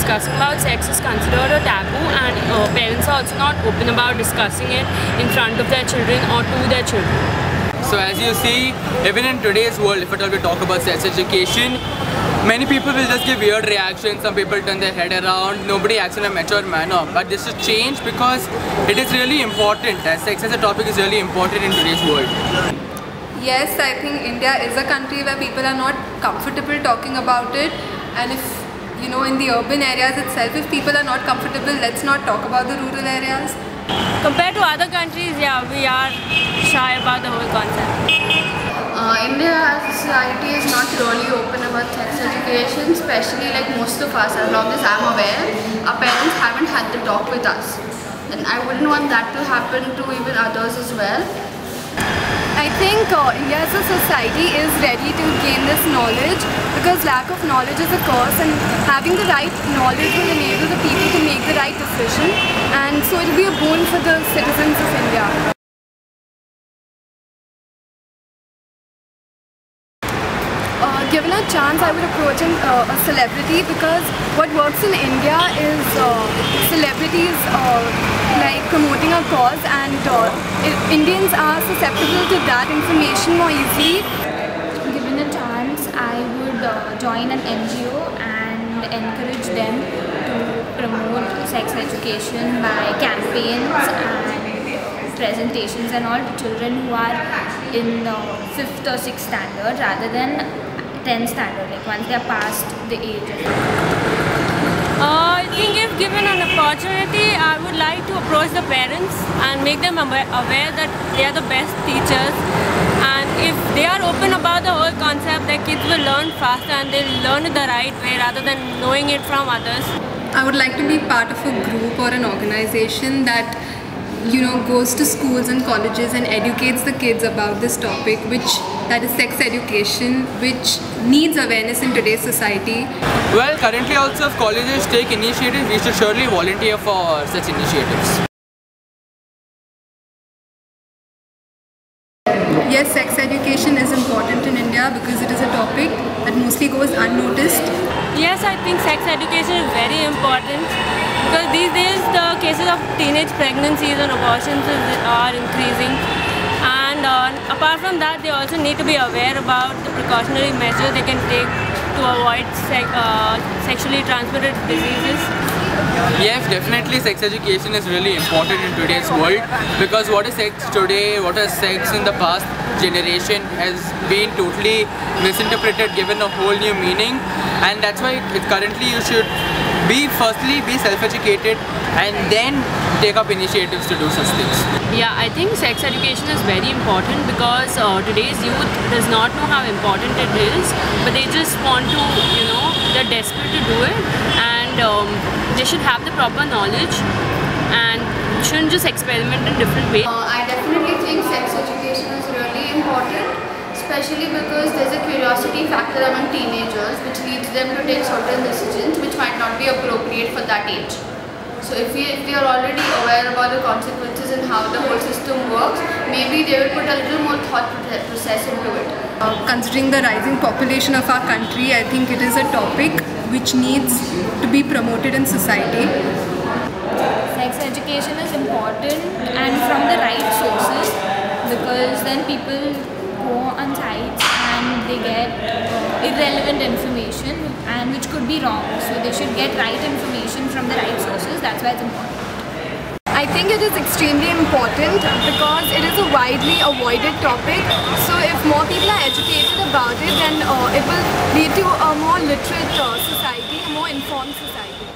discussing about sex is considered a taboo, and parents are also not open about discussing it in front of their children or to their children. So as you see, even in today's world, if at all we talk about sex education, many people will just give weird reactions. Some people turn their head around. Nobody acts in a mature manner. But this should change because it is really important. As sex as a topic is really important in today's world. Yes, I think India is a country where people are not comfortable talking about it, and if in the urban areas itself, if people are not comfortable, let's not talk about the rural areas. Compared to other countries, yeah, we are shy about the whole concept. India as a society is not really open about sex education, especially like most of us, as long as I'm aware, our parents haven't had the talk with us. And I wouldn't want that to happen to even others as well. I think India as a society is ready to gain this knowledge, because lack of knowledge is a curse, and having the right knowledge will enable the people to make the right decision, and so it will be a boon for the citizens of India. Given a chance, I would approach a celebrity, because what works in India is celebrities like promoting a cause, and Indians are susceptible to that information more easily. Given a chance, I would join an NGO and encourage them to promote sex education by campaigns and presentations and all to children who are in 5th or 6th standard rather than 10th standard, like once they are past the age. I think if given an opportunity, I would like to approach the parents and make them aware that they are the best teachers, and if they are open about the whole concept, their kids will learn faster and they'll learn it the right way rather than knowing it from others. I would like to be part of a group or an organization that goes to schools and colleges and educates the kids about this topic, that is sex education, which needs awareness in today's society. Well, currently also if colleges take initiatives, we should surely volunteer for such initiatives. Yes, sex education is important in India because it is a topic that mostly goes unnoticed. Yes, I think sex education is very important, because these days the cases of teenage pregnancies and abortions are increasing, and apart from that, they also need to be aware about the precautionary measures they can take to avoid sexually transmitted diseases. Yes, definitely sex education is really important in today's world, because what is sex today, what is sex in the past generation has been totally misinterpreted, given a whole new meaning, and that's why currently you should firstly be self-educated and then take up initiatives to do such things. Yeah, I think sex education is very important, because today's youth does not know how important it is, but they just want to, they're desperate to do it, and they should have the proper knowledge and shouldn't just experiment in different ways. I definitely think sex education is really important, especially because there's a curiosity factor among teenagers which leads them to take certain decisions which might not be appropriate for that age. So if we are already aware about the consequences and how the whole system works, maybe they will put a little more thought process into it. Considering the rising population of our country, I think it is a topic which needs to be promoted in society. Sex education is important, and from the right sources, because then people go on sites and they get irrelevant information, and which could be wrong. So they should get right information from the right sources. That's why it's important. I think it is extremely important because it is a widely avoided topic. So if more people are educated about it, then it will lead to a more literate society, a more informed society.